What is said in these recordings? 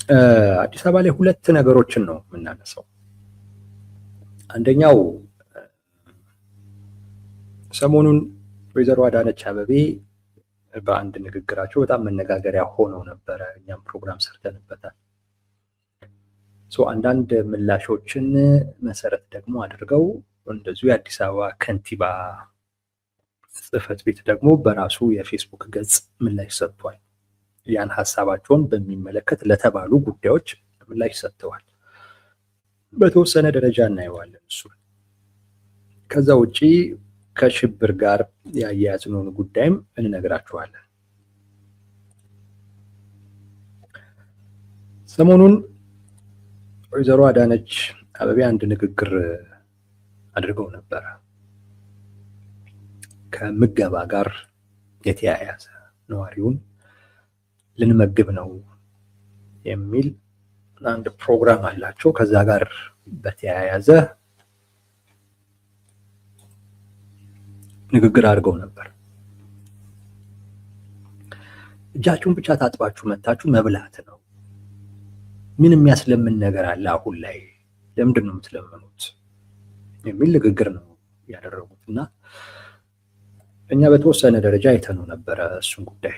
አዲስ አበባ ላይ ሁለት ነገሮችን ነው የምናነሳው። አንደኛው ሰሞኑን ወይዘሮ አዳነች አቤቤ በአንድ ንግግራቸው በጣም መነጋገሪያ ሆነው ነበረ። እኛም ፕሮግራም ሰርተንበታል። አንዳንድ ምላሾችን መሰረት ደግሞ አድርገው እንደዚሁ የአዲስ አበባ ከንቲባ ጽሕፈት ቤት ደግሞ በራሱ የፌስቡክ ገጽ ምላሽ ሰጥቷል። ያን ሀሳባቸውን በሚመለከት ለተባሉ ጉዳዮች ምላሽ ሰጥተዋል። በተወሰነ ደረጃ እናየዋለን እሱ። ከዛ ውጪ ከሽብር ጋር ያያያዝነውን ጉዳይም እንነግራችኋለን። ሰሞኑን ወይዘሮ አዳነች አቤቤ አንድ ንግግር አድርገው ነበረ። ከምገባ ጋር የተያያዘ ነዋሪውን ልንመግብ ነው የሚል አንድ ፕሮግራም አላቸው። ከዛ ጋር በተያያዘ ንግግር አድርገው ነበር። እጃችሁን ብቻ ታጥባችሁ መታችሁ መብላት ነው። ምን የሚያስለምን ነገር አለ አሁን ላይ? ለምንድን ነው የምትለምኑት? የሚል ንግግር ነው ያደረጉት እና እኛ በተወሰነ ደረጃ አይተነው ነበረ እሱን ጉዳይ።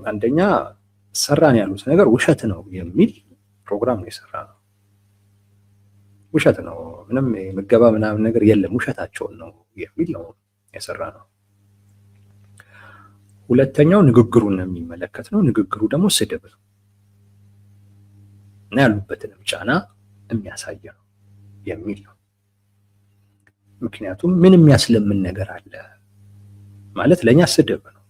አንደኛ ሰራን ያሉት ነገር ውሸት ነው የሚል ፕሮግራም ነው የሰራ ነው። ውሸት ነው፣ ምንም ምገባ ምናምን ነገር የለም፣ ውሸታቸውን ነው የሚል ነው የሰራ ነው። ሁለተኛው ንግግሩን የሚመለከት ነው። ንግግሩ ደግሞ ስድብ ነው እና ያሉበትንም ጫና የሚያሳይ ነው የሚል ነው። ምክንያቱም ምን የሚያስለምን ነገር አለ ማለት ለእኛ ስድብ ነው።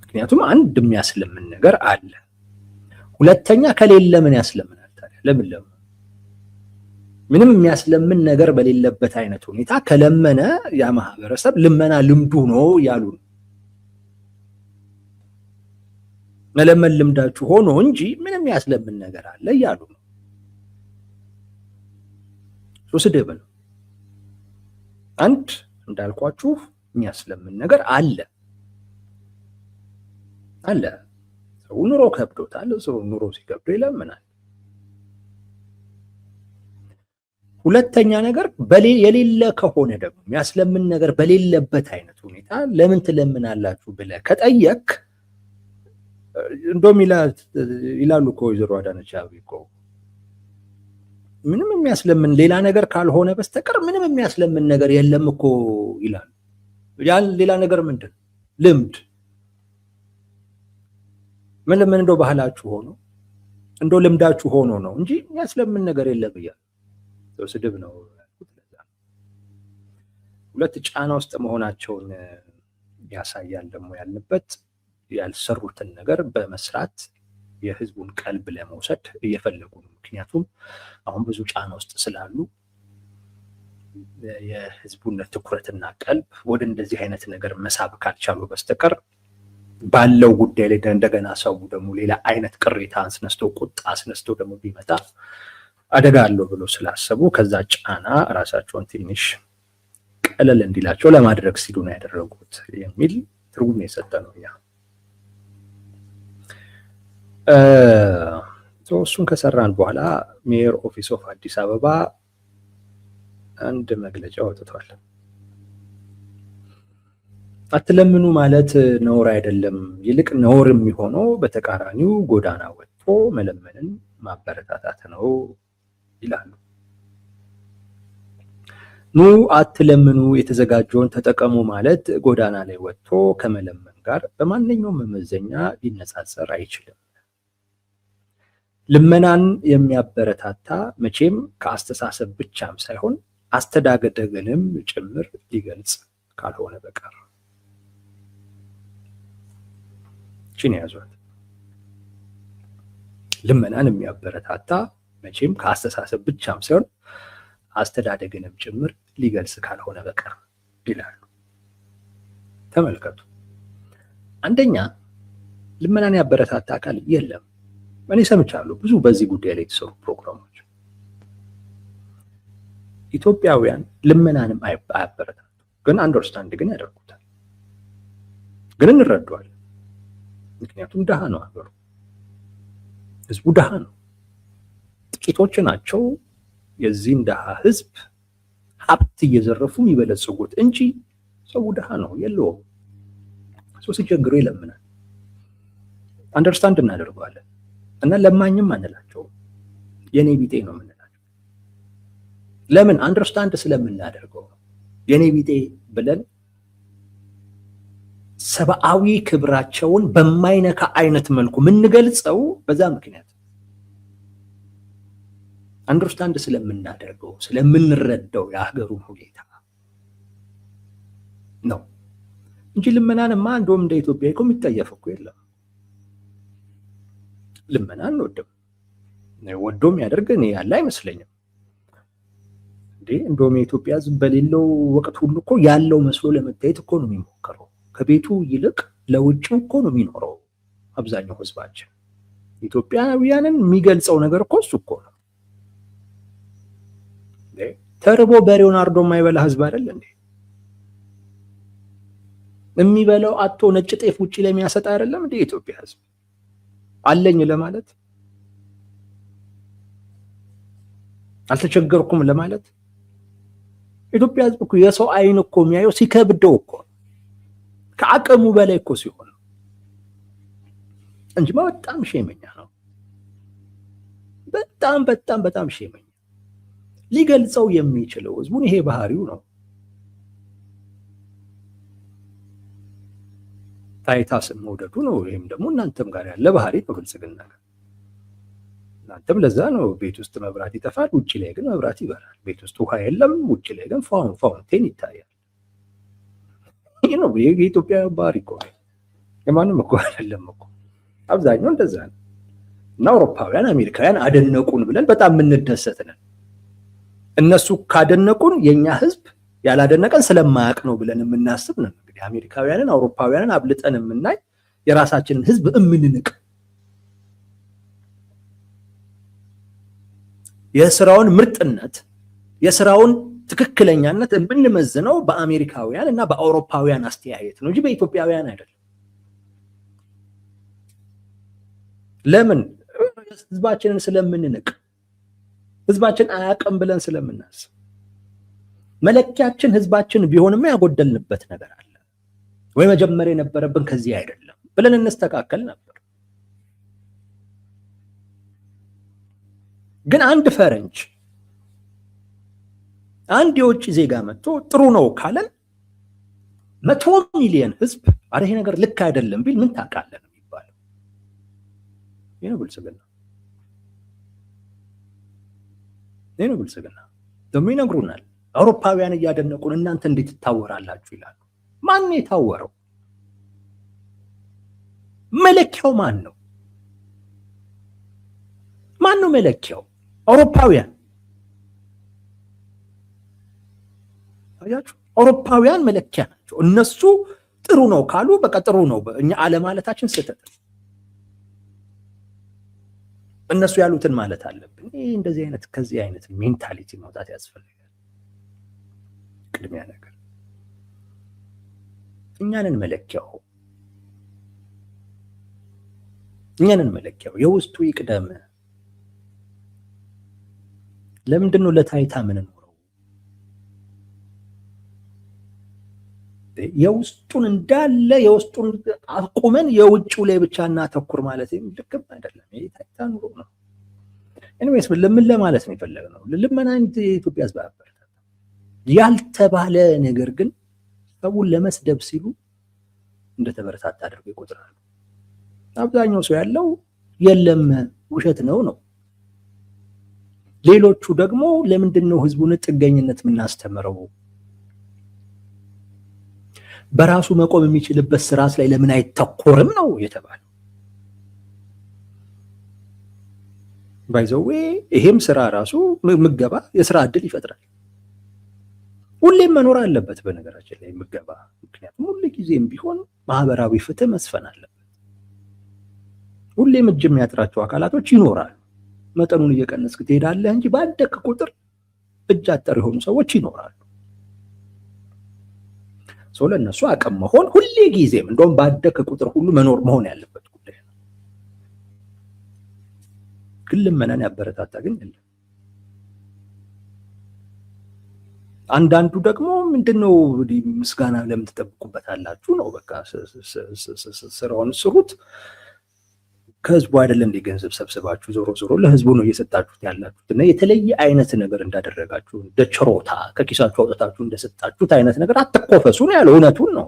ምክንያቱም አንድ የሚያስለምን ነገር አለ። ሁለተኛ ከሌለ ምን ያስለምናል ታዲያ? ለምን ምንም የሚያስለምን ነገር በሌለበት አይነት ሁኔታ ከለመነ ያ ማህበረሰብ ልመና ልምዱ ነው ያሉ ነው። መለመን ልምዳችሁ ሆኖ እንጂ ምንም የሚያስለምን ነገር አለ ያሉ ነው። ስድብ ነው። አንድ እንዳልኳችሁ የሚያስለምን ነገር አለ። ሰው ኑሮ ከብዶታል። ሰው ኑሮ ሲከብዶ ይለምናል። ሁለተኛ ነገር የሌለ ከሆነ ደግሞ የሚያስለምን ነገር በሌለበት አይነት ሁኔታ ለምን ትለምናላችሁ ብለህ ከጠየቅ እንደውም ይላሉ እኮ ወይዘሮ አዳነች አቤቤ እኮ ምንም የሚያስለምን ሌላ ነገር ካልሆነ በስተቀር ምንም የሚያስለምን ነገር የለም እኮ ይላሉ። ያን ሌላ ነገር ምንድን ነው? ልምድ መለመን እንደው ባህላችሁ ሆኖ እንደው ልምዳችሁ ሆኖ ነው እንጂ የሚያስለምን ነገር የለም እያሉ ስድብ ነው። ሁለት ጫና ውስጥ መሆናቸውን ያሳያል። ደግሞ ያልንበት ያልሰሩትን ነገር በመስራት የህዝቡን ቀልብ ለመውሰድ እየፈለጉ ነው። ምክንያቱም አሁን ብዙ ጫና ውስጥ ስላሉ የህዝቡን ትኩረትና ቀልብ ወደ እንደዚህ አይነት ነገር መሳብ ካልቻሉ በስተቀር ባለው ጉዳይ ላይ እንደገና ሰው ደግሞ ሌላ አይነት ቅሬታ አስነስቶ ቁጣ አስነስቶ ደግሞ ቢመጣ አደጋ አለው ብሎ ስላሰቡ ከዛ ጫና ራሳቸውን ትንሽ ቀለል እንዲላቸው ለማድረግ ሲሉ ነው ያደረጉት የሚል ትርጉም የሰጠ ነው። እሱን ከሰራን በኋላ ሜየር ኦፊስ ኦፍ አዲስ አበባ አንድ መግለጫ ወጥቷል። አትለምኑ ማለት ነውር አይደለም፣ ይልቅ ነውር የሚሆነው በተቃራኒው ጎዳና ወጥቶ መለመንን ማበረታታት ነው ይላሉ። ኑ አትለምኑ፣ የተዘጋጀውን ተጠቀሙ ማለት ጎዳና ላይ ወጥቶ ከመለመን ጋር በማንኛውም መመዘኛ ሊነጻጸር አይችልም። ልመናን የሚያበረታታ መቼም ከአስተሳሰብ ብቻም ሳይሆን አስተዳደግንም ጭምር ሊገልጽ ካልሆነ በቀር ችን ያዟት። ልመናን የሚያበረታታ መቼም ከአስተሳሰብ ብቻም ሳይሆን አስተዳደግንም ጭምር ሊገልጽ ካልሆነ በቀር ይላሉ። ተመልከቱ። አንደኛ ልመናን ያበረታታ አካል የለም። እኔ ሰምቻለሁ ብዙ በዚህ ጉዳይ ላይ የተሰሩ ፕሮግራሞች። ኢትዮጵያውያን ልመናንም አያበረታቱ፣ ግን አንደርስታንድ ግን ያደርጉታል፣ ግን እንረዳዋለን። ምክንያቱም ድሃ ነው ሀገሩ። ህዝቡ ድሃ ነው። ጥቂቶች ናቸው የዚህን ድሃ ህዝብ ሀብት እየዘረፉ የሚበለጽጉት እንጂ ሰው ድሃ ነው፣ የለውም። ሰው ሲቸግረው ይለምናል። አንደርስታንድ እናደርገዋለን እና ለማኝም አንላቸውም፣ የኔ ቢጤ ነው የምንላቸው። ለምን? አንደርስታንድ ስለምናደርገው ነው። የኔ ቢጤ ብለን ሰብአዊ ክብራቸውን በማይነካ አይነት መልኩ የምንገልጸው በዛ ምክንያት አንደርስታንድ ስለምናደርገው ስለምንረዳው የሀገሩን ሁኔታ ነው እንጂ ልመናንማ እንደውም እንደ ኢትዮጵያ እኮ የሚጠየፍ እኮ የለም። ልመና አንወድም፣ ወዶም ያደርገን ያለ አይመስለኝም። እንደውም የኢትዮጵያ ህዝብ በሌለው ወቅት ሁሉ እኮ ያለው መስሎ ለመታየት እኮ ነው የሚሞክረው። ከቤቱ ይልቅ ለውጭው እኮ ነው የሚኖረው አብዛኛው ህዝባችን። ኢትዮጵያውያንን የሚገልጸው ነገር እኮ እሱ እኮ ነው። ተርቦ በሬውን አርዶ የማይበላ ህዝብ አይደል እንዴ? የሚበላው አቶ ነጭ ጤፍ ውጪ ላይ የሚያሰጣ አይደለም እንዴ የኢትዮጵያ ህዝብ? አለኝ ለማለት አልተቸገርኩም ለማለት ኢትዮጵያ ህዝብ እኮ የሰው አይን እኮ የሚያየው ሲከብደው እኮ ከአቅሙ በላይ እኮ ሲሆን እንጂ በጣም ሸመኛ ነው። በጣም በጣም በጣም ሸመኛ ሊገልጸው የሚችለው ህዝቡን ይሄ ባህሪው ነው። ታይታ ስም መውደዱ ነው። ይሄም ደግሞ እናንተም ጋር ያለ ባህሪ ነው። ብልጽግና ጋር እናንተም ለዛ ነው ቤት ውስጥ መብራት ይጠፋል፣ ውጪ ላይ ግን መብራት ይበራል። ቤት ውስጥ ውሃ የለም፣ ውጪ ላይ ግን ፋውንቴን ይታያል። ይሄ ነው የኢትዮጵያ ባህሪ እኮ። የማንም እኮ አይደለም እኮ፣ አብዛኛው እንደዛ ነው። እና አውሮፓውያን አሜሪካውያን አደነቁን ብለን በጣም የምንደሰት ነን። እነሱ ካደነቁን የኛ ህዝብ ያላደነቀን ስለማያውቅ ነው ብለን የምናስብ ነን። እንግዲህ አሜሪካውያንን አውሮፓውያንን አብልጠን የምናይ የራሳችንን ህዝብ የምንንቅ የስራውን ምርጥነት የስራውን ትክክለኛነት የምንመዝነው በአሜሪካውያን እና በአውሮፓውያን አስተያየት ነው እንጂ በኢትዮጵያውያን አይደለም። ለምን? ህዝባችንን ስለምንንቅ፣ ህዝባችን አያውቅም ብለን ስለምናስብ። መለኪያችን ህዝባችን ቢሆንማ ያጎደልንበት ነገር አለ ወይ መጀመሪያ የነበረብን ከዚህ አይደለም ብለን እንስተካከል ነበር። ግን አንድ ፈረንጅ አንድ የውጭ ዜጋ መጥቶ ጥሩ ነው ካለን 100 ሚሊዮን ህዝብ አረ ይሄ ነገር ልክ አይደለም ቢል ምን ታውቃለህ ነው የሚባለው። ይሄ ነው ብልጽግና። ይሄ ነው ብልጽግና። ደግሞ ይነግሩናል። አውሮፓውያን እያደነቁን እናንተ እንዴት ትታወራላችሁ ይላሉ። ማን ነው የታወረው? መለኪያው ማን ነው? ማን ነው መለኪያው? አውሮፓውያን። አያችሁ፣ አውሮፓውያን መለኪያ ናቸው። እነሱ ጥሩ ነው ካሉ በቃ ጥሩ ነው። እኛ አለማለታችን ስህተት ነው። እነሱ ያሉትን ማለት አለብን። ይሄ እንደዚህ አይነት ከዚህ አይነት ሜንታሊቲ መውጣት ያስፈልጋል። ቅድሚያ ነገር እኛንን መለኪያው የውስጡ ይቅደም። ለምንድን ነው ለታይታ ምን ነው የውስጡን እንዳለ የውስጡን አቁመን የውጭው ላይ ብቻ እናተኩር ማለት ልክም አይደለም። ይሄ ታይታ ኑሮ ነው። ኤኒዌይስ ለምን ለማለት ነው የፈለግነው? ልመና የኢትዮጵያ ህዝብ አበረታታ ያልተባለ ነገር ግን ሰውን ለመስደብ ሲሉ እንደተበረታታ አድርገው ይቆጥራሉ። አብዛኛው ሰው ያለው የለም ውሸት ነው ነው። ሌሎቹ ደግሞ ለምንድን ነው ህዝቡን ጥገኝነት የምናስተምረው? በራሱ መቆም የሚችልበት ስራስ ላይ ለምን አይተኮርም ነው የተባለው። ባይዘዌ ይሄም ስራ ራሱ ምገባ የስራ እድል ይፈጥራል። ሁሌም መኖር አለበት በነገራችን ላይ ምገባ። ምክንያቱም ሁሉ ጊዜም ቢሆን ማህበራዊ ፍትህ መስፈን አለበት። ሁሌም እጅ የሚያጥራቸው አካላቶች ይኖራሉ። መጠኑን እየቀነስክ ትሄዳለህ እንጂ ባደክ ቁጥር እጅ አጠር የሆኑ ሰዎች ይኖራሉ። ሰው ለነሱ አቅም መሆን ሁሌ ጊዜም እንደውም ባደክ ቁጥር ሁሉ መኖር መሆን ያለበት ጉዳይ ነው። ግን ልመናን ያበረታታ ግን የለም። አንዳንዱ ደግሞ ምንድነው ምስጋና ለምን ትጠብቁበታላችሁ ነው። በቃ ስራውን ስሩት። ከህዝቡ አይደለም እንደ ገንዘብ ሰብስባችሁ ዞሮ ዞሮ ለህዝቡ ነው እየሰጣችሁት ያላችሁት እና የተለየ አይነት ነገር እንዳደረጋችሁ እንደ ችሮታ ከኪሳችሁ አውጥታችሁ እንደሰጣችሁት አይነት ነገር አትኮፈሱ ነው ያለው። እውነቱን ነው።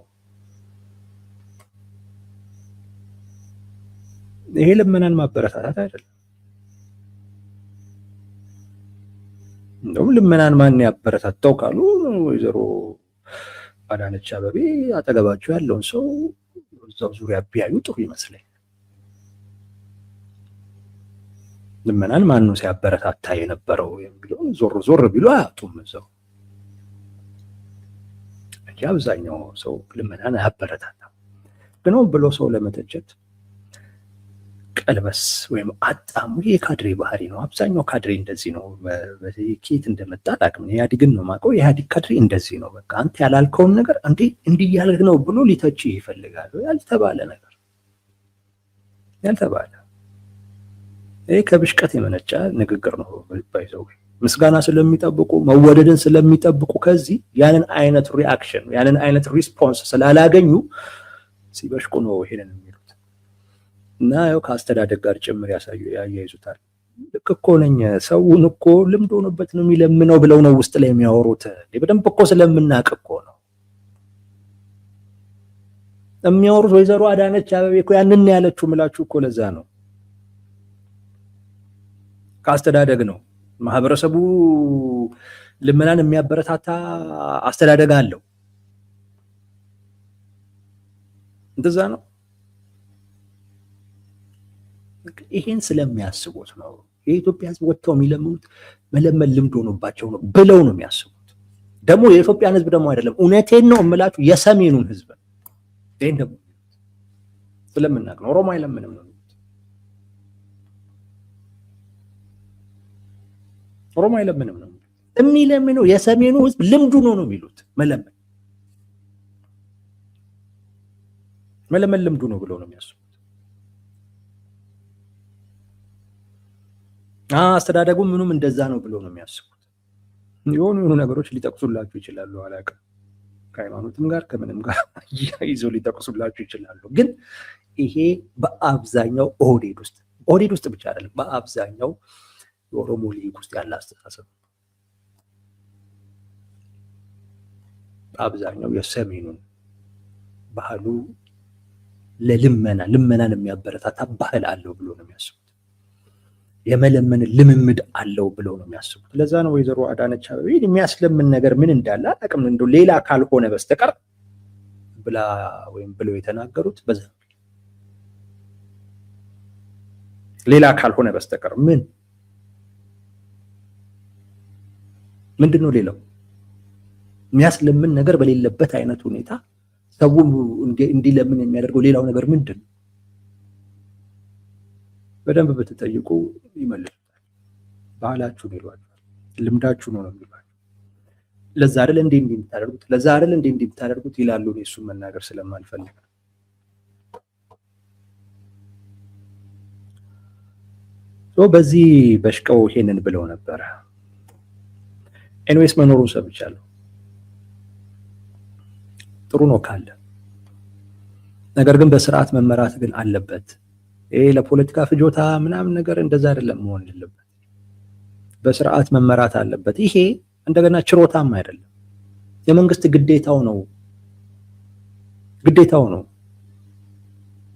ይሄ ልመናን ማበረታታት አይደለም። እንደውም ልመናን ማን ያበረታታው ካሉ ወይዘሮ አዳነች አቤቤ አጠገባቸው ያለውን ሰው እዛው ዙሪያ ቢያዩ ጥሩ ይመስለኝ። ልመናን ማን ነው ሲያበረታታ የነበረው የሚለው ዞር ዞር ቢሉ አያጡም እዛው እንጂ አብዛኛው ሰው ልመናን አያበረታታም። ግን ብሎ ሰው ለመተቸት ቀልበስ ወይም አጣሙ የካድሬ ባህሪ ነው። አብዛኛው ካድሬ እንደዚህ ነው። ኬት እንደመጣ አላውቅም። ኢህአዴግን ነው የማውቀው። የኢህአዴግ ካድሬ እንደዚህ ነው። በቃ አንተ ያላልከውን ነገር እንዲህ እያልህ ነው ብሎ ሊተች ይፈልጋሉ። ያልተባለ ነገር ያልተባለ ይሄ ከብሽቀት የመነጨ ንግግር ነው። ባይዘው ምስጋና ስለሚጠብቁ መወደድን ስለሚጠብቁ ከዚህ ያንን አይነት ሪአክሽን ያንን አይነት ሪስፖንስ ስላላገኙ ሲበሽቁ ነው ይሄንን የሚሉት እና ያው ከአስተዳደግ ጋር ጭምር ያያይዙታል። ልክ እኮ ነኝ ሰውን እኮ ልምድ ሆኖበት ነው የሚለምነው ብለው ነው ውስጥ ላይ የሚያወሩት። በደንብ እኮ ስለምናቅ እኮ ነው የሚያወሩት። ወይዘሮ አዳነች አቤቤ እኮ ያንን ያለችው ምላችሁ እኮ ለዛ ነው። ከአስተዳደግ ነው። ማህበረሰቡ ልመናን የሚያበረታታ አስተዳደግ አለው። እንደዛ ነው። ይሄን ስለሚያስቡት ነው የኢትዮጵያ ሕዝብ ወጥተው የሚለምኑት መለመን ልምድ ሆኖባቸው ነው ብለው ነው የሚያስቡት። ደግሞ የኢትዮጵያን ሕዝብ ደግሞ አይደለም እውነቴን ነው የምላችሁ የሰሜኑን ሕዝብ ይሄን ደግሞ ስለምናውቅ ነው። ኦሮሞ አይለምንም ነው ኦሮሞ አይለምንም ነው የሚለምነው የሰሜኑ ሕዝብ ልምዱ ነው የሚሉት። መለመን ልምዱ ነው ብለው ነው የሚያስቡት። አስተዳደጉ ምኑም እንደዛ ነው ብለው ነው የሚያስቡት። የሆኑ ነገሮች ሊጠቅሱላችሁ ይችላሉ። አላውቅም ከሃይማኖትም ጋር ከምንም ጋር ይዘው ሊጠቅሱላችሁ ይችላሉ። ግን ይሄ በአብዛኛው ኦህዴድ ውስጥ ብቻ አይደለም፣ በአብዛኛው የኦሮሞ ሊግ ውስጥ ያለ አስተሳሰብ፣ አብዛኛው የሰሜኑን ባህሉ ልመናን የሚያበረታታ ባህል አለው ብሎ ነው የሚያስቡት። የመለመን ልምምድ አለው ብለው ነው የሚያስቡት። ለዛ ነው ወይዘሮ አዳነች አቤቤ የሚያስለምን ነገር ምን እንዳለ አላውቅም እንደው ሌላ ካልሆነ በስተቀር ብላ ወይም ብለው የተናገሩት በዛ ሌላ ካልሆነ በስተቀር ምንድነው ሌላው የሚያስለምን ነገር በሌለበት አይነት ሁኔታ ሰው እንዲለምን የሚያደርገው ሌላው ነገር ምንድን ነው? በደንብ ብትጠይቁ ይመልሱታል። ባህላችሁ ነው ይሏል፣ ልምዳችሁ ነው የሚሏል። ለዛ አይደል እንዴ የምታደርጉት ይላሉ። እሱን መናገር ስለማልፈልግ በዚህ በሽቀው ይሄንን ብለው ነበረ። ኤንዌስ መኖሩን ሰምቻለሁ። ጥሩ ነው ካለ ነገር ግን በስርዓት መመራት ግን አለበት። ይሄ ለፖለቲካ ፍጆታ ምናምን ነገር እንደዛ አይደለም መሆን ያለበት። በስርዓት መመራት አለበት። ይሄ እንደገና ችሮታም አይደለም፣ የመንግስት ግዴታው ነው።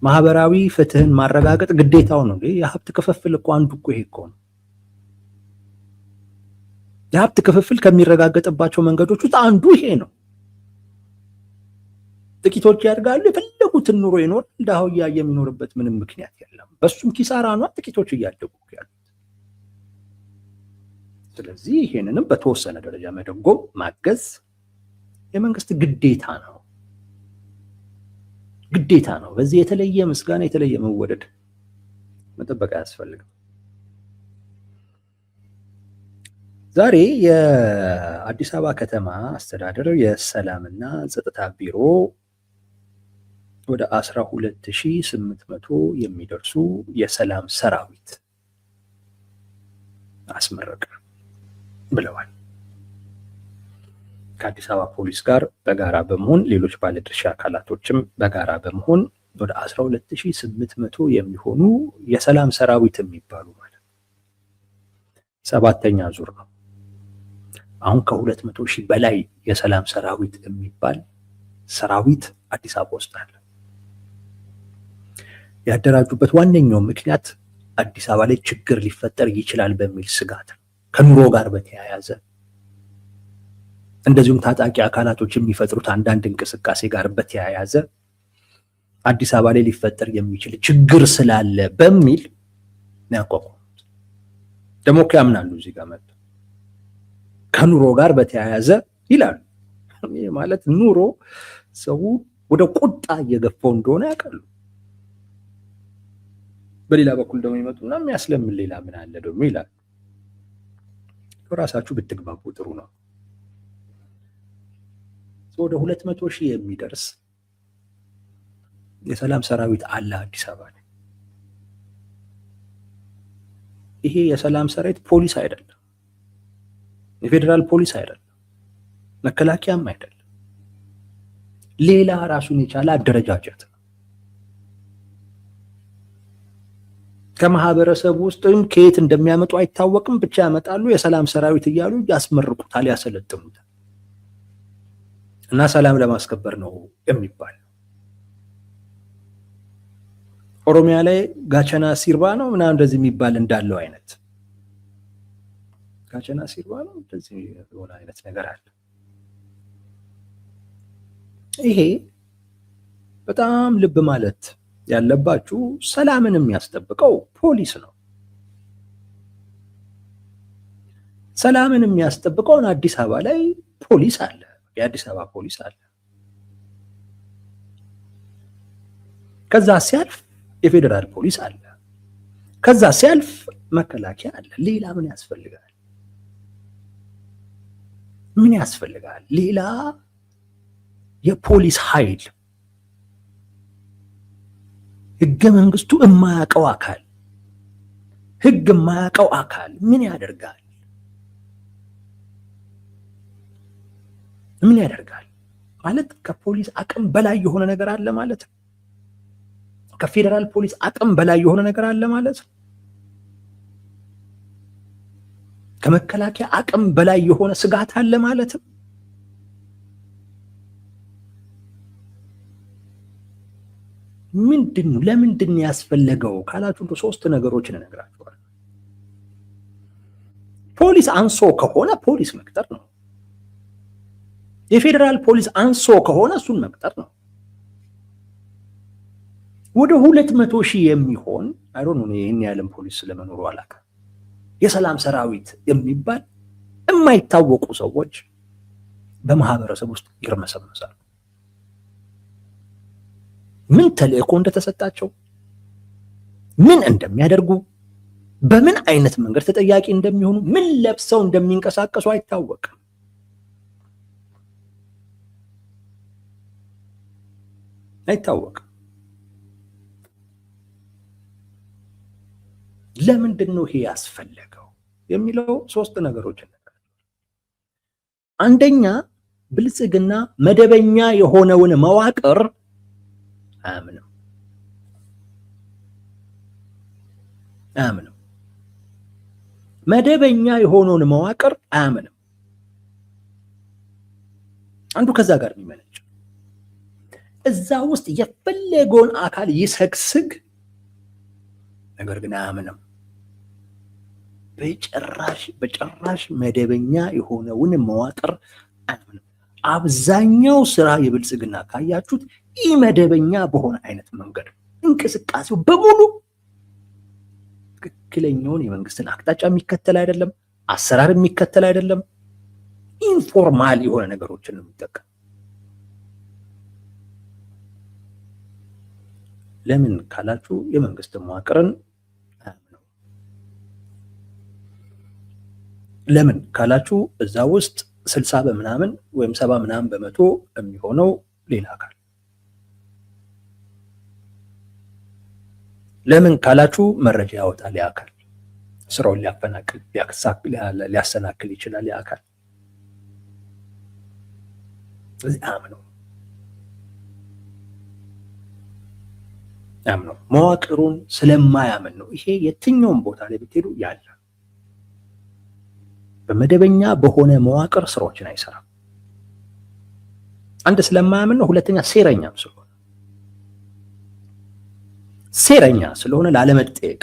ማህበራዊ ፍትህን ማረጋገጥ ግዴታው ነው። የሀብት ክፍፍል እኮ አንዱ እኮ ይሄ እኮ ነው። የሀብት ክፍፍል ከሚረጋገጥባቸው መንገዶች ውስጥ አንዱ ይሄ ነው። ጥቂቶች ያድጋሉ፣ የፈለጉትን ኑሮ ይኖር፣ እንዳው እያየ የሚኖርበት ምንም ምክንያት የለም። በሱም ኪሳራ ነው ጥቂቶች እያደጉ ያሉት። ስለዚህ ይሄንንም በተወሰነ ደረጃ መደጎም ማገዝ የመንግስት ግዴታ ነው። በዚህ የተለየ ምስጋና የተለየ መወደድ መጠበቅ አያስፈልግም። ዛሬ የአዲስ አበባ ከተማ አስተዳደር የሰላምና ጸጥታ ቢሮ ወደ 12800 የሚደርሱ የሰላም ሰራዊት አስመረቀ ብለዋል። ከአዲስ አበባ ፖሊስ ጋር በጋራ በመሆን ሌሎች ባለድርሻ አካላቶችም በጋራ በመሆን ወደ 12800 የሚሆኑ የሰላም ሰራዊት የሚባሉ ማለት 7ኛ ዙር ነው። አሁን ከ200,000 በላይ የሰላም ሰራዊት የሚባል ሰራዊት አዲስ አበባ ውስጥ አለ። ያደራጁበት ዋነኛው ምክንያት አዲስ አበባ ላይ ችግር ሊፈጠር ይችላል በሚል ስጋት ከኑሮ ጋር በተያያዘ እንደዚሁም ታጣቂ አካላቶች የሚፈጥሩት አንዳንድ እንቅስቃሴ ጋር በተያያዘ አዲስ አበባ ላይ ሊፈጠር የሚችል ችግር ስላለ በሚል ያቋቋሙት። ደግሞ ያምናሉ እዚህ ጋር መጥተው ከኑሮ ጋር በተያያዘ ይላሉ። ይሄ ማለት ኑሮ ሰው ወደ ቁጣ እየገፋው እንደሆነ ያውቃሉ። በሌላ በኩል ደግሞ ይመጡና የሚያስለምን ሌላ ምን አለ ደግሞ ይላሉ። ራሳችሁ ብትግባቡ ጥሩ ነው። ወደ 200,000 የሚደርስ የሰላም ሰራዊት አለ አዲስ አበባ ላይ። ይሄ የሰላም ሰራዊት ፖሊስ አይደለም፣ የፌዴራል ፖሊስ አይደለም፣ መከላከያም አይደለም። ሌላ ራሱን የቻለ አደረጃጀት ነው። ከማህበረሰቡ ውስጥም ከየት እንደሚያመጡ አይታወቅም። ብቻ ያመጣሉ፣ የሰላም ሰራዊት እያሉ ያስመርቁታል፣ ያሰለጥኑታል። እና ሰላም ለማስከበር ነው የሚባል። ኦሮሚያ ላይ ጋቸና ሲርባ ነው ምናምን እንደዚህ የሚባል እንዳለው አይነት ጋቸና ሲርባ ነው እንደዚህ የሆነ አይነት ነገር አለ። ይሄ በጣም ልብ ማለት ያለባችሁ ሰላምን የሚያስጠብቀው ፖሊስ ነው። ሰላምን የሚያስጠብቀውን አዲስ አበባ ላይ ፖሊስ አለ፣ የአዲስ አበባ ፖሊስ አለ። ከዛ ሲያልፍ የፌዴራል ፖሊስ አለ። ከዛ ሲያልፍ መከላከያ አለ። ሌላ ምን ያስፈልጋል? ምን ያስፈልጋል? ሌላ የፖሊስ ኃይል ህገ መንግስቱ የማያውቀው አካል፣ ህግ የማያውቀው አካል ምን ያደርጋል? ምን ያደርጋል ማለት ከፖሊስ አቅም በላይ የሆነ ነገር አለ ማለት ነው። ከፌዴራል ፖሊስ አቅም በላይ የሆነ ነገር አለ ማለት ነው። ከመከላከያ አቅም በላይ የሆነ ስጋት አለ ማለት ነው። ምንድን ነው? ለምንድን ያስፈለገው ካላችሁ 3 ነገሮችን እነግራችኋለሁ። ፖሊስ አንሶ ከሆነ ፖሊስ መቅጠር ነው። የፌዴራል ፖሊስ አንሶ ከሆነ እሱን መቅጠር ነው። ወደ 200,000 የሚሆን አይዶን ነው ይሄን ያለም ፖሊስ ስለመኖሩ አላውቅም። የሰላም ሰራዊት የሚባል የማይታወቁ ሰዎች በማህበረሰብ ውስጥ ይርመሰመሳሉ። ምን ተልእኮ እንደተሰጣቸው፣ ምን እንደሚያደርጉ፣ በምን አይነት መንገድ ተጠያቂ እንደሚሆኑ፣ ምን ለብሰው እንደሚንቀሳቀሱ አይታወቅም። አይታወቅም። ለምንድን ነው ይሄ ያስፈለገው የሚለው 3 ነገሮች ነው። አንደኛ ብልጽግና መደበኛ የሆነውን መዋቅር አያምንም። መደበኛ የሆነውን መዋቅር አያምንም። አንዱ ከዛ ጋር የሚመነጭ እዛ ውስጥ የፈለገውን አካል ይሰግስግ፣ ነገር ግን አያምንም። በጭራሽ መደበኛ የሆነውን መዋቅር አያምንም። አብዛኛው ስራ የብልጽግና ካያችሁት ኢመደበኛ በሆነ አይነት መንገድ እንቅስቃሴው በሙሉ ትክክለኛውን የመንግስትን አቅጣጫ የሚከተል አይደለም፣ አሰራር የሚከተል አይደለም። ኢንፎርማል የሆነ ነገሮችን ነው የሚጠቀም። ለምን ካላችሁ የመንግስት መዋቅርን አያምነው። ለምን ካላችሁ እዛ ውስጥ 60 በምናምን ወይም 70 ምናምን በመቶ የሚሆነው ሌላ አካል። ለምን ካላችሁ መረጃ ያወጣል ያ አካል። ስራውን ሊያሰናክል ይችላል ያ አካል። ስለዚህ አምነው መዋቅሩን ስለማያምን ነው። ይሄ የትኛውም ቦታ ላይ ብትሄዱ ያለ በመደበኛ በሆነ መዋቅር ስራዎችን አይሰራም። አንድ ስለማያምን ነው። ሁለተኛ ሴረኛ ስለሆነ ላለመጠየቅ።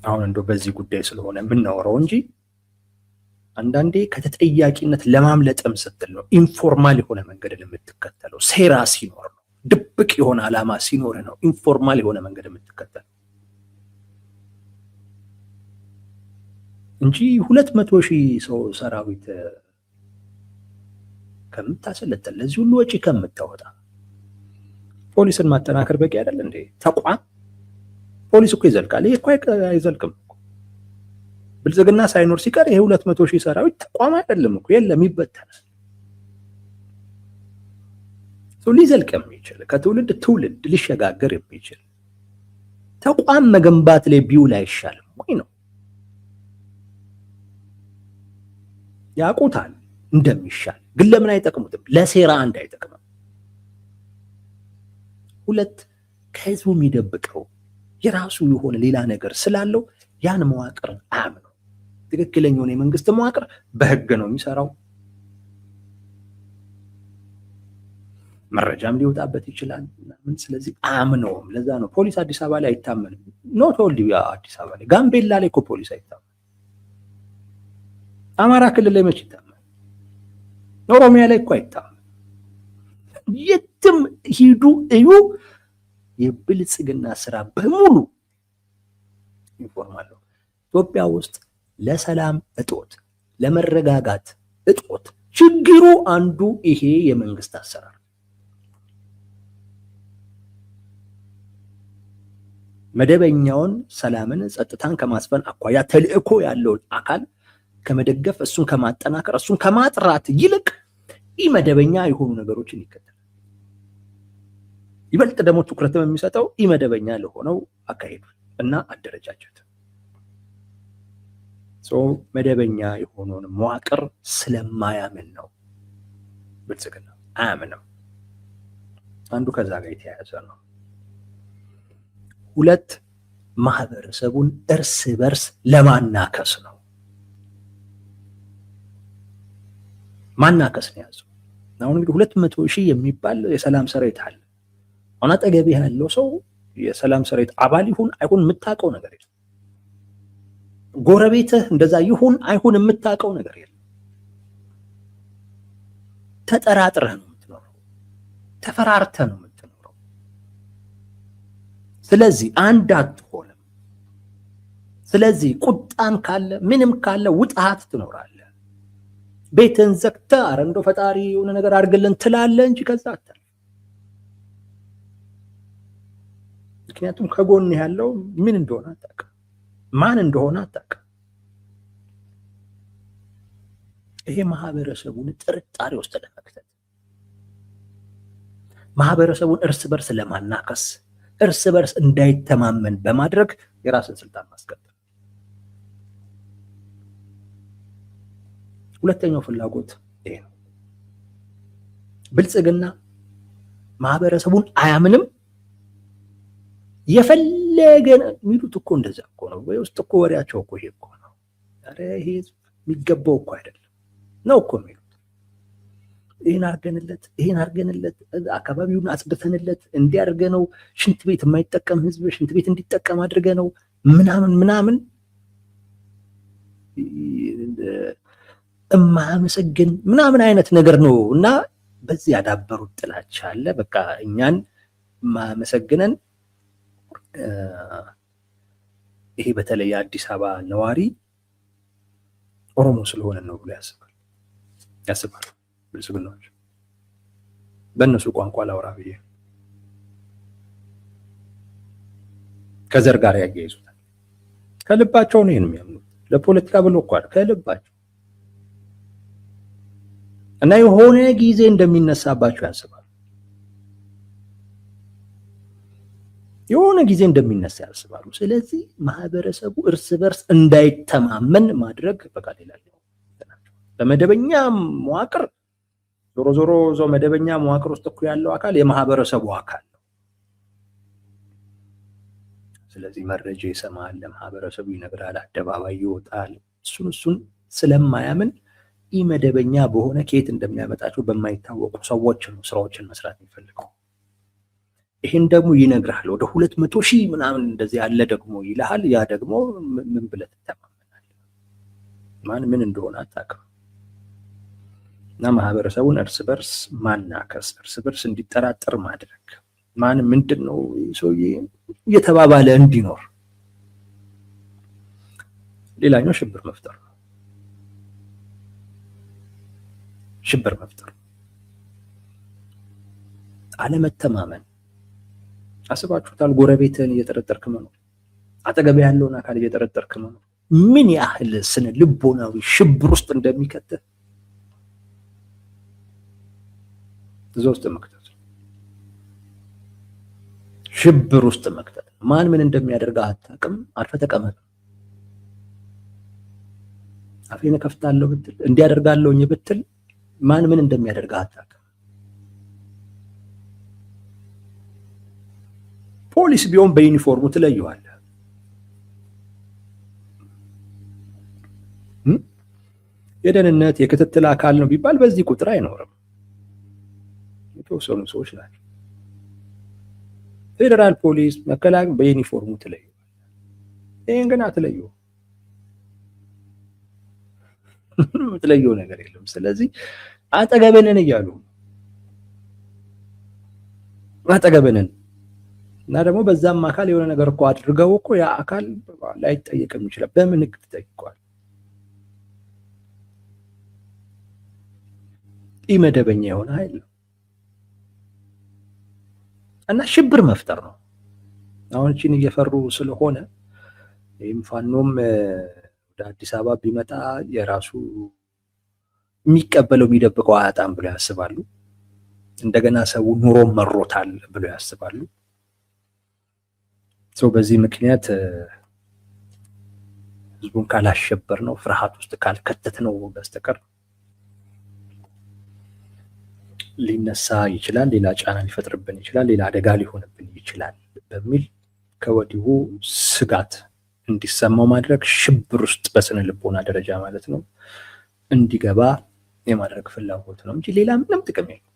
አሁን እንደው በዚህ ጉዳይ ስለሆነ የምናወራው እንጂ አንዳንዴ ከተጠያቂነት ለማምለጥም ስትል ነው ኢንፎርማል የሆነ መንገድን የምትከተለው። ሴራ ሲኖር ነው፣ ድብቅ የሆነ ዓላማ ሲኖር ነው ኢንፎርማል የሆነ መንገድ የምትከተለው እንጂ 200,000 ሰው ሰራዊት ከምታሰለጥን ለዚህ ሁሉ ወጪ ከምታወጣ ፖሊስን ማጠናከር በቂ አይደል እንዴ? ተቋም ፖሊስ እኮ ይዘልቃል። ይሄ እኮ አይዘልቅም። ብልጽግና ሳይኖር ሲቀር ይሄ 200,000 ሰራዊት ተቋም አይደለም እኮ፣ የለም፣ ይበተናል። ሊዘልቅ የሚችል ከትውልድ ትውልድ ሊሸጋገር የሚችል ተቋም መገንባት ላይ ቢውል አይሻልም ወይ ነው? ያውቁታል እንደሚሻል፣ ግን ለምን አይጠቅሙትም? ለሴራ አንድ አይጠቅምም። ሁለት ከህዝቡ የሚደብቀው የራሱ የሆነ ሌላ ነገር ስላለው ያን መዋቅር አያምነው። ትክክለኛውን የመንግስት መዋቅር በህግ ነው የሚሰራው። መረጃም ሊወጣበት ይችላል። ስለዚህ አያምነውም። ለዛ ነው ፖሊስ አዲስ አበባ ላይ አይታመንም። ኖት ኦንሊ አዲስ አበባ ላይ፣ ጋምቤላ ላይ እኮ ፖሊስ አይታመንም። አማራ ክልል ላይ መች ይታመን? ኦሮሚያ ላይ እኮ አይታመን። የትም ሂዱ እዩ፣ የብልጽግና ስራ በሙሉ ኢንፎርማል ነው። ኢትዮጵያ ውስጥ ለሰላም እጦት፣ ለመረጋጋት እጦት ችግሩ አንዱ ይሄ የመንግስት አሰራር። መደበኛውን ሰላምን ጸጥታን ከማስፈን አኳያ ተልእኮ ያለውን አካል ከመደገፍ፣ እሱን ከማጠናከር፣ እሱን ከማጥራት ይልቅ ኢመደበኛ የሆኑ ነገሮችን ይከተላል። ይበልጥ ደግሞ ትኩረት የሚሰጠው ኢመደበኛ ለሆነው አካሄዱ እና አደረጃጀት። መደበኛ የሆነውን መዋቅር ስለማያምን ነው ብልጽግና አያምንም። አንዱ ከዛ ጋር የተያያዘ ነው። ሁለት ማህበረሰቡን እርስ በርስ ለማናከስ ነው። ማናከስ ነው ያዘው። አሁን እንግዲህ 200,000 የሚባል የሰላም ሰራዊት አለ። አሁን አጠገብህ ያለው ሰው የሰላም ሰራዊት አባል ይሁን አይሁን የምታውቀው ነገር የለም። ጎረቤትህ እንደዛ ይሁን አይሁን የምታውቀው ነገር የለም። ተጠራጥረህ ነው የምትኖረው፣ ተፈራርተህ ነው የምትኖረው። ስለዚህ አንድ አትሆንም። ስለዚህ ቁጣም ካለ ምንም ካለ ውጣት ትኖራለህ። ቤትን ዘግተህ ኧረ እንደው ፈጣሪ የሆነ ነገር አድርግልን ትላለህ እንጂ ከዛ አታል። ምክንያቱም ከጎን ያለው ምን እንደሆነ አታውቅም፣ ማን እንደሆነ አታውቅም። ይሄ ማህበረሰቡን ጥርጣሬ ውስጥ ለመክተት፣ ማህበረሰቡን እርስ በርስ ለማናከስ፣ እርስ በርስ እንዳይተማመን በማድረግ የራስን ስልጣን ማስቀጠል። ሁለተኛው ፍላጎት ይሄ ነው። ብልጽግና ማህበረሰቡን አያምንም። የፈለገ የሚሉት እኮ እንደዛ እኮ ነው። ወይ ውስጥ እኮ ወሬያቸው እኮ ይሄ እኮ ነው። ኧረ ይሄ የሚገባው እኮ አይደለም ነው እኮ የሚሉት። ይሄን አድርገንለት አካባቢውን አጽድተንለት እንዲያርገነው ሽንት ቤት የማይጠቀም ህዝብ ሽንት ቤት እንዲጠቀም አድርገነው ምናምን እማመሰግን ምናምን አይነት ነገር ነው። እና በዚህ ያዳበሩት ጥላቻ አለ። በቃ እኛን ማመሰግነን ይሄ በተለይ የአዲስ አበባ ነዋሪ ኦሮሞ ስለሆነ ነው ብሎ ያስባል ብልጽግናዎች። በእነሱ ቋንቋ ላውራ ብዬ ከዘር ጋር ያያይዙታል። ከልባቸው ነው ይሄን የሚያምኑት። ለፖለቲካ ብሎ እኮ ከልባቸው እና የሆነ ጊዜ እንደሚነሳባቸው ያስባል። የሆነ ጊዜ እንደሚነሳ ያስባሉ። ስለዚህ ማህበረሰቡ እርስ በርስ እንዳይተማመን ማድረግ በቃ ሌላኛው በመደበኛ መዋቅር ዞሮ ዞሮ እዛው መደበኛ መዋቅር ውስጥ እኮ ያለው አካል የማህበረሰቡ አካል ነው። ስለዚህ መረጃ ይሰማል፣ ለማህበረሰቡ ይነግራል፣ አደባባይ ይወጣል። እሱን ስለማያምን ኢመደበኛ በሆነ ከየት እንደሚያመጣቸው በማይታወቁ ሰዎች ነው ስራዎችን መስራት የሚፈልገው። ይሄን ደግሞ ይነግራል። ወደ 200,000 ምናምን እንደዚህ ያለ ደግሞ ይልሃል። ያ ደግሞ ምን ብለህ ትተማመናለህ? ማን ምን እንደሆነ አታውቅም። እና ማህበረሰቡን እርስ በርስ ማናከስ፣ እርስ በርስ እንዲጠራጠር ማድረግ፣ ማን ምንድን ነው ሰውዬ እየተባባለ እንዲኖር። ሌላኛው ሽብር መፍጠር ነው። ሽብር መፍጠር፣ አለመተማመን። አስባችሁታል? ጎረቤትን እየጠረጠርክ መኖር፣ አጠገብ ያለውን አካል እየጠረጠርክ መኖር ምን ያህል ስነ ልቦናዊ ሽብር ውስጥ እንደሚከተል እዛ ውስጥ መክተት፣ ሽብር ውስጥ መክተት። ማን ምን እንደሚያደርግ አታውቅም። አርፈህ ተቀመጥ። አፌን ከፍታለሁ ብትል እንዲያደርጋለሁኝ ብትል ማን ምን እንደሚያደርግ አታውቅም። ፖሊስ ቢሆን በዩኒፎርሙ ትለየዋለህ። የደህንነት የክትትል አካል ነው ቢባል በዚህ ቁጥር አይኖርም። የተወሰኑ ሰዎች ናቸው። ፌዴራል ፖሊስ፣ መከላከያ በዩኒፎርሙ ትለየዋለህ። ይሄን ግን አትለየው፣ የምትለየው ነገር የለም። ስለዚህ አጠገብነን እያሉ አጠገብነን እና ደግሞ በዛም አካል የሆነ ነገር እኮ አድርገው እኮ ያ አካል ላይጠየቅም ይችላል። በምን ህግ ተጠይቋል? ኢመደበኛ የሆነ ኃይል ነው እና ሽብር መፍጠር ነው። አሁን እቺን እየፈሩ ስለሆነ ይህም ፋኖም ወደ አዲስ አበባ ቢመጣ የራሱ የሚቀበለው የሚደብቀው አያጣም ብለው ያስባሉ። እንደገና ሰው ኑሮም መሮታል ብለው ያስባሉ። ሰው በዚህ ምክንያት ህዝቡን ካላሸበር ነው፣ ፍርሃት ውስጥ ካልከተት ነው በስተቀር ሊነሳ ይችላል፣ ሌላ ጫና ሊፈጥርብን ይችላል፣ ሌላ አደጋ ሊሆንብን ይችላል በሚል ከወዲሁ ስጋት እንዲሰማው ማድረግ፣ ሽብር ውስጥ በስነ ልቦና ደረጃ ማለት ነው እንዲገባ የማድረግ ፍላጎት ነው እንጂ ሌላ ምንም ጥቅም የለም።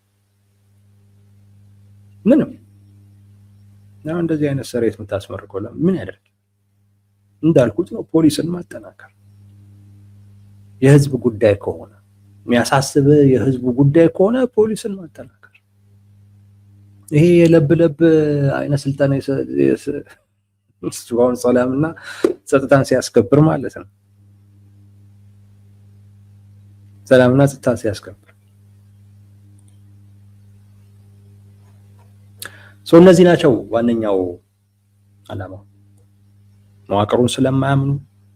ምንም ነው። እንደዚህ አይነት ሰሬት የምታስመርቀው ምን ያደርግ? እንዳልኩት ነው፣ ፖሊስን ማጠናከር። የህዝብ ጉዳይ ከሆነ የሚያሳስብ የህዝቡ ጉዳይ ከሆነ ፖሊስን ማጠናከር። ይሄ የለብ አይነት ስልጣን እሱን ሰላምና ጸጥታን ሲያስከብር ማለት ነው። ሰላምና ጸጥታን ሲያስከብር እነዚህ ናቸው ዋነኛው ዓላማው። መዋቅሩን ስለማያምኑ፣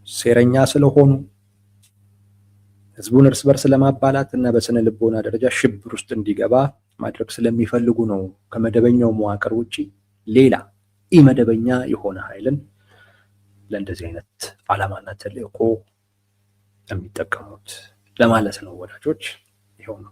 ሴረኛ ስለሆኑ፣ ህዝቡን እርስ በርስ ለማባላት እና በስነ ልቦና ደረጃ ሽብር ውስጥ እንዲገባ ማድረግ ስለሚፈልጉ ነው ከመደበኛው መዋቅር ውጪ ሌላ ኢመደበኛ የሆነ ኃይልን ለእንደዚህ አይነት ዓላማና ተልዕኮ የሚጠቀሙት ለማለት ነው ወዳጆች። ይኸው ነው።